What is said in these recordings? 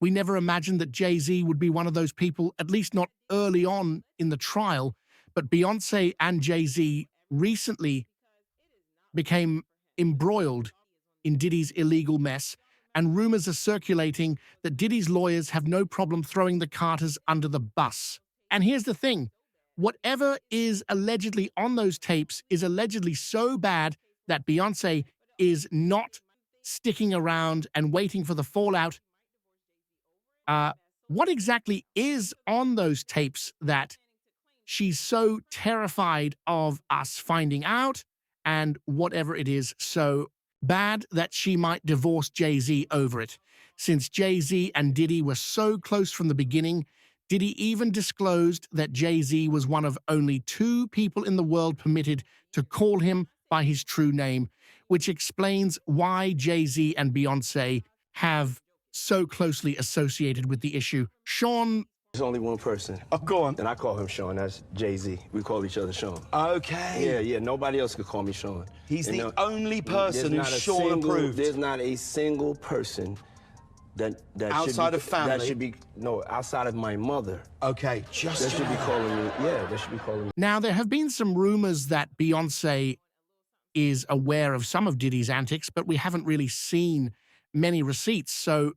We never imagined that Jay-Z would be one of those people, at least not early on in the trial, but Beyonce and Jay-Z recently became embroiled in Diddy's illegal mess, and rumors are circulating that Diddy's lawyers have no problem throwing the Carters under the bus. And here's the thing, whatever is allegedly on those tapes is allegedly so bad that Beyonce is not sticking around and waiting for the fallout. What exactly is on those tapes that she's so terrified of us finding out, and whatever it is so bad that she might divorce Jay-Z over it? Since Jay-Z and Diddy were so close from the beginning, Diddy even disclosed that Jay-Z was one of only 2 people in the world permitted to call him by his true name, which explains why Jay-Z and Beyonce have so closely associated with the issue. Sean. There's only one person. Oh, go on. And I call him Sean. That's Jay-Z. We call each other Sean. Okay. Yeah. Nobody else could call me Sean. He's the only person who's Sean approved. There's not a single person that outside of family. That should be outside of my mother. Okay, That should be calling me. Yeah, that should be calling me. Now, there have been some rumors that Beyonce is aware of some of Diddy's antics, but we haven't really seen many receipts. So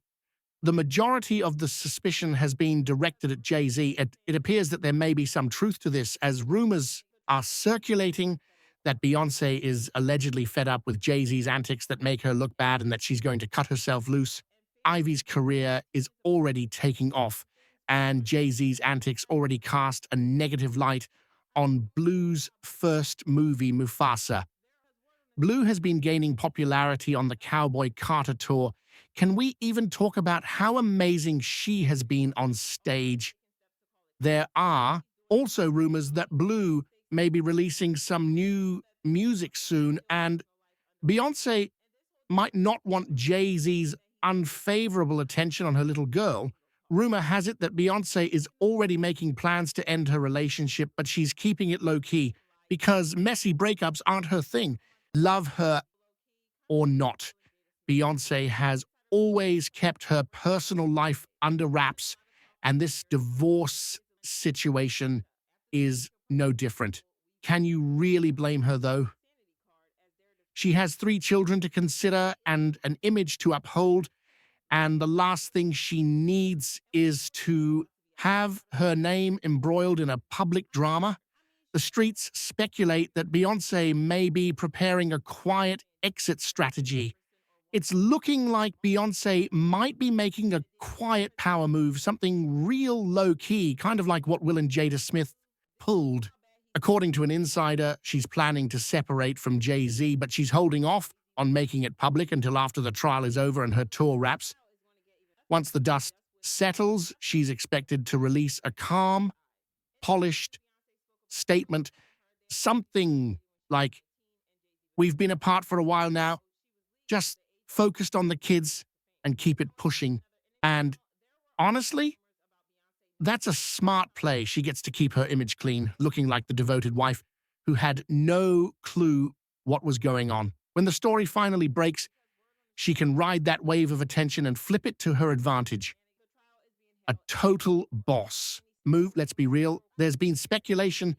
the majority of the suspicion has been directed at Jay-Z. It appears that there may be some truth to this, as rumors are circulating that Beyonce is allegedly fed up with Jay-Z's antics that make her look bad and that she's going to cut herself loose. Ivy's career is already taking off, and Jay-Z's antics already cast a negative light on Blue's first movie, Mufasa. Blue has been gaining popularity on the Cowboy Carter tour. Can we even talk about how amazing she has been on stage? There are also rumors that Blue may be releasing some new music soon, and Beyonce might not want Jay-Z's unfavorable attention on her little girl. Rumor has it that Beyonce is already making plans to end her relationship, but she's keeping it low-key because messy breakups aren't her thing. Love her or not, Beyonce has always kept her personal life under wraps, and this divorce situation is no different. Can you really blame her, though? She has 3 children to consider and an image to uphold, and the last thing she needs is to have her name embroiled in a public drama. The streets speculate that Beyonce may be preparing a quiet exit strategy. It's looking like Beyonce might be making a quiet power move, something real low-key, kind of like what Will and Jada Smith pulled. According to an insider, she's planning to separate from Jay-Z, but she's holding off on making it public until after the trial is over and her tour wraps. Once the dust settles, she's expected to release a calm, polished statement, something like, "We've been apart for a while now, just focused on the kids and keep it pushing." And honestly, that's a smart play. She gets to keep her image clean, looking like the devoted wife who had no clue what was going on. When the story finally breaks, she can ride that wave of attention and flip it to her advantage. A total boss move, let's be real. There's been speculation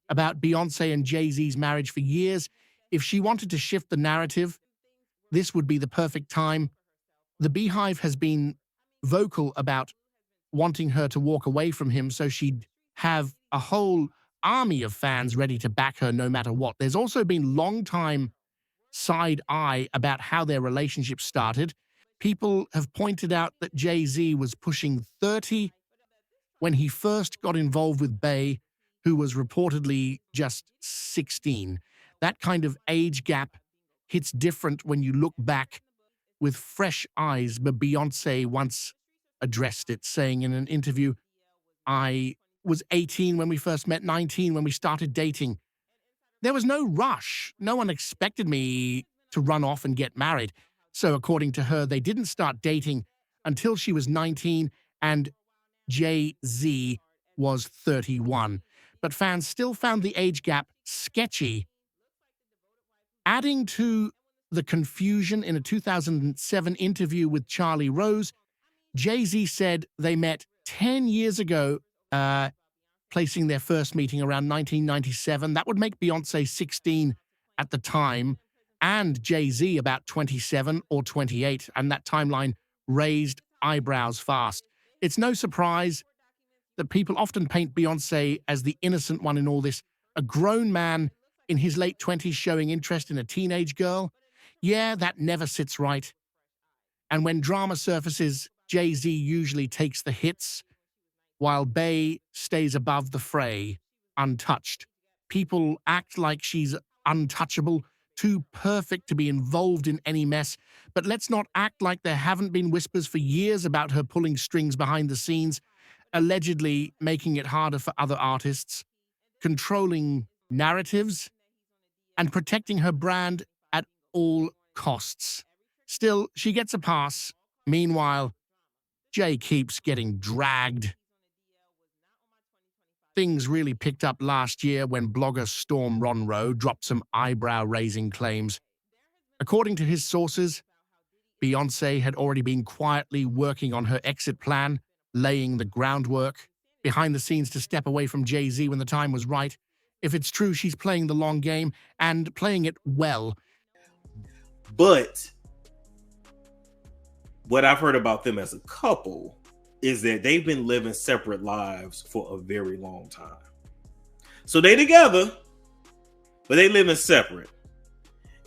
about Beyonce and Jay-Z's marriage for years. If she wanted to shift the narrative, this would be the perfect time. The Beehive has been vocal about wanting her to walk away from him so she'd have a whole army of fans ready to back her no matter what. There's also been long-time side eye about how their relationship started. People have pointed out that Jay-Z was pushing 30 when he first got involved with Bey, who was reportedly just 16. That kind of age gap hits different when you look back with fresh eyes, but Beyonce once addressed it, saying in an interview, "I was 18 when we first met, 19 when we started dating. There was no rush. No one expected me to run off and get married." So according to her, they didn't start dating until she was 19 and Jay-Z was 31. But fans still found the age gap sketchy. Adding to the confusion, in a 2007 interview with Charlie Rose, Jay-Z said they met 10 years ago, placing their first meeting around 1997. That would make Beyonce 16 at the time, and Jay-Z about 27 or 28, and that timeline raised eyebrows fast. It's no surprise that people often paint Beyonce as the innocent one in all this, a grown man in his late 20s showing interest in a teenage girl. Yeah, that never sits right. And when drama surfaces, Jay-Z usually takes the hits, while Bey stays above the fray, untouched. People act like she's untouchable, too perfect to be involved in any mess, but let's not act like there haven't been whispers for years about her pulling strings behind the scenes, allegedly making it harder for other artists, controlling narratives, and protecting her brand at all costs. Still, she gets a pass. Meanwhile, Jay keeps getting dragged. Things really picked up last year when blogger Storm Ronroe dropped some eyebrow-raising claims. According to his sources, Beyonce had already been quietly working on her exit plan, laying the groundwork behind the scenes to step away from Jay-Z when the time was right. If it's true, she's playing the long game and playing it well. But what I've heard about them as a couple is that they've been living separate lives for a very long time. So they together, but they living separate.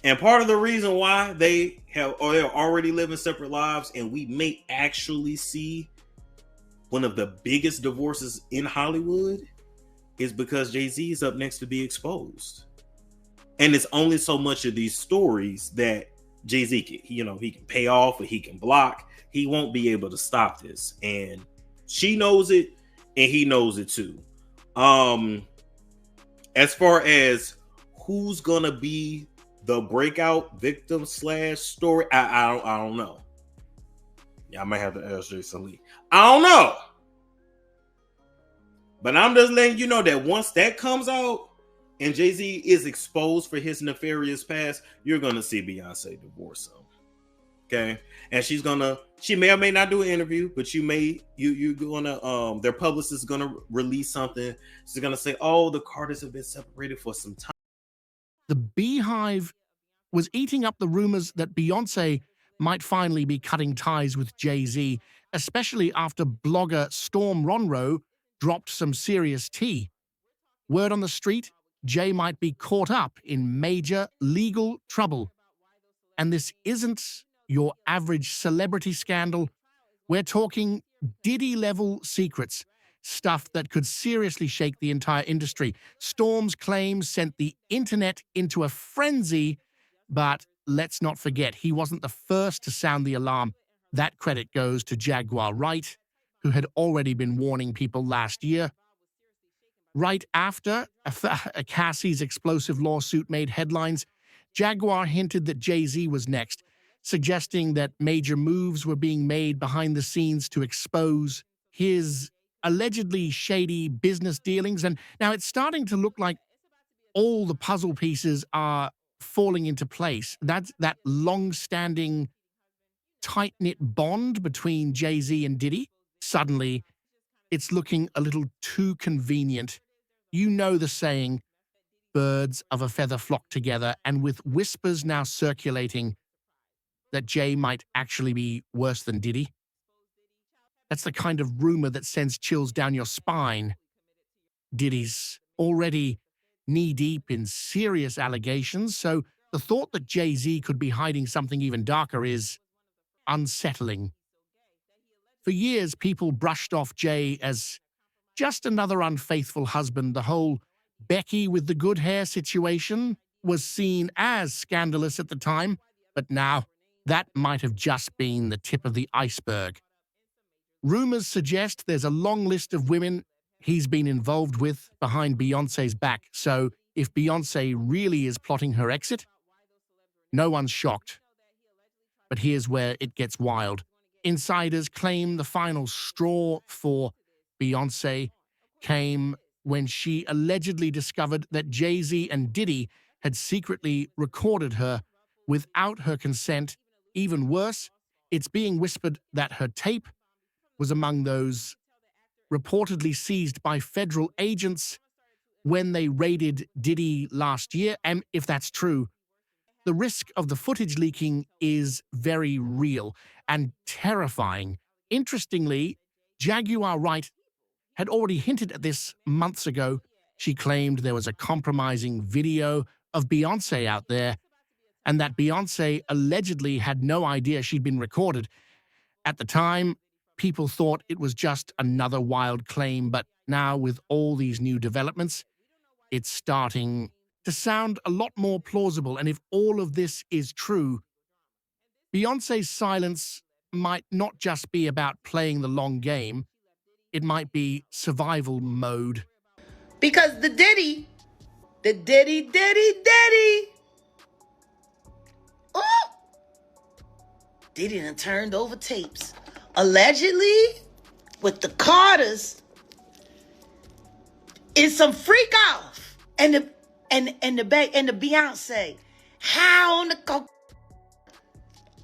And part of the reason why they're already living separate lives, and we may actually see one of the biggest divorces in Hollywood, is because Jay-Z is up next to be exposed. And it's only so much of these stories that Jay-Z can, he can pay off or he can block. He won't be able to stop this. And she knows it and he knows it too. As far as who's gonna be the breakout victim / story, I don't know. Yeah, I might have to ask Jason Lee. I don't know. But I'm just letting you know that once that comes out and Jay-Z is exposed for his nefarious past, you're gonna see Beyonce divorce him. Okay, and she may or may not do an interview, but you're gonna their publicist is gonna release something. She's gonna say, "Oh, the Carters have been separated for some time." The Beehive was eating up the rumors that Beyonce might finally be cutting ties with Jay-Z, especially after blogger Storm Ronroe dropped some serious tea. Word on the street, Jay might be caught up in major legal trouble. And this isn't your average celebrity scandal. We're talking Diddy-level secrets, stuff that could seriously shake the entire industry. Storm's claims sent the internet into a frenzy, but let's not forget, he wasn't the first to sound the alarm. That credit goes to Jaguar Wright, who had already been warning people last year. Right after Cassie's explosive lawsuit made headlines, Jaguar hinted that Jay-Z was next, suggesting that major moves were being made behind the scenes to expose his allegedly shady business dealings. And now it's starting to look like all the puzzle pieces are falling into place. That's that long-standing, tight-knit bond between Jay-Z and Diddy. Suddenly, it's looking a little too convenient. You know the saying, birds of a feather flock together, and with whispers now circulating that Jay might actually be worse than Diddy. That's the kind of rumor that sends chills down your spine. Diddy's already knee-deep in serious allegations, so the thought that Jay-Z could be hiding something even darker is unsettling. For years, people brushed off Jay as just another unfaithful husband. The whole Becky with the good hair situation was seen as scandalous at the time, but now that might have just been the tip of the iceberg. Rumors suggest there's a long list of women he's been involved with behind Beyonce's back, so if Beyonce really is plotting her exit, no one's shocked. But here's where it gets wild. Insiders claim the final straw for Beyonce came when she allegedly discovered that Jay-Z and Diddy had secretly recorded her without her consent. Even worse, it's being whispered that her tape was among those reportedly seized by federal agents when they raided Diddy last year. And if that's true, the risk of the footage leaking is very real and terrifying. Interestingly, Jaguar Wright had already hinted at this months ago. She claimed there was a compromising video of Beyonce out there and that Beyonce allegedly had no idea she'd been recorded. At the time, people thought it was just another wild claim, but now with all these new developments, it's starting to sound a lot more plausible. And if all of this is true, Beyonce's silence might not just be about playing the long game, it might be survival mode. Because the Diddy. Ooh! Diddy done turned over tapes. Allegedly, with the Carters, is some freak off. And the Beyonce. How on the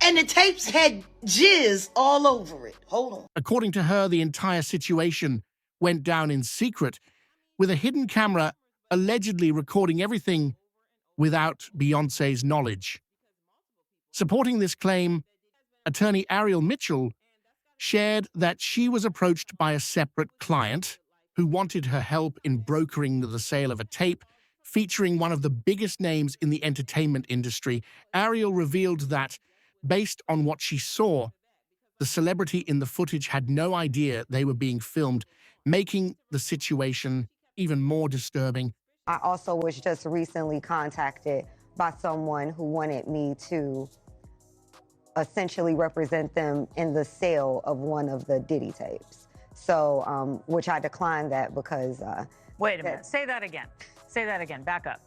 and the tapes had jizz all over it. Hold on. According to her, the entire situation went down in secret, with a hidden camera allegedly recording everything without Beyonce's knowledge. Supporting this claim, attorney Ariel Mitchell shared that she was approached by a separate client who wanted her help in brokering the sale of a tape featuring one of the biggest names in the entertainment industry. Ariel revealed that, based on what she saw, the celebrity in the footage had no idea they were being filmed, making the situation even more disturbing. I also was just recently contacted by someone who wanted me to essentially represent them in the sale of one of the Diddy tapes. So, which I declined that because... Wait a minute, say that again. Say that again, back up.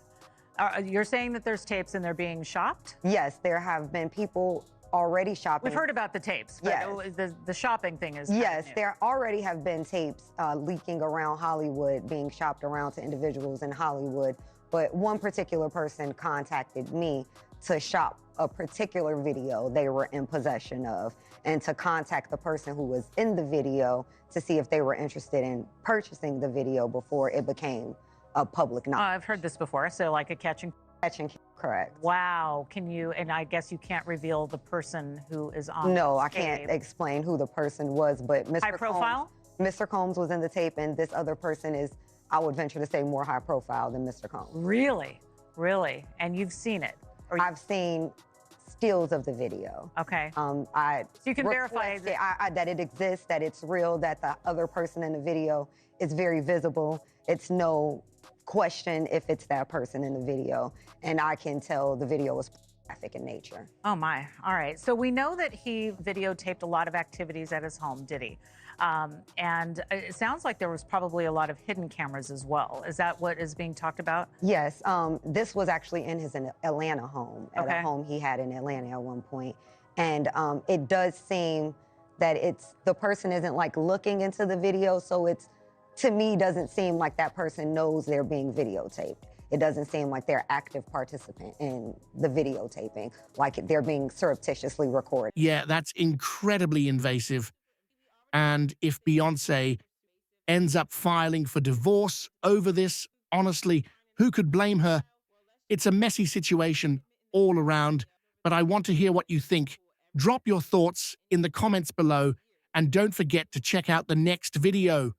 You're saying that there's tapes and they're being shopped? Yes, there have been people already shopping. We've heard about the tapes, but yes. The shopping thing is yes, there already have been tapes leaking around Hollywood, being shopped around to individuals in Hollywood. But one particular person contacted me to shop a particular video they were in possession of, and to contact the person who was in the video to see if they were interested in purchasing the video before it became a public knowledge. I've heard this before, so like a catch and correct. Wow, can you, and I guess you can't reveal the person who is on No, I tape. can't explain who the person was, but Mr. High profile? Mr. Combs was in the tape, and this other person is, I would venture to say, more high profile than Mr. Combs. Really? Really? And you've seen it? I've seen stills of the video. Okay. So you can verify that it exists, that it's real, that the other person in the video is very visible. It's no question if it's that person in the video, and I can tell the video was graphic in nature. Oh my, all right. So we know that he videotaped a lot of activities at his home, Diddy. And it sounds like there was probably a lot of hidden cameras as well. Is that what is being talked about? Yes, this was actually in his Atlanta home, at a home he had in Atlanta at one point. And it does seem that the person isn't like looking into the video, so it's, to me, doesn't seem like that person knows they're being videotaped. It doesn't seem like they're active participant in the videotaping, like they're being surreptitiously recorded. Yeah, that's incredibly invasive. And if Beyonce ends up filing for divorce over this, honestly, who could blame her? It's a messy situation all around, but I want to hear what you think. Drop your thoughts in the comments below, and don't forget to check out the next video.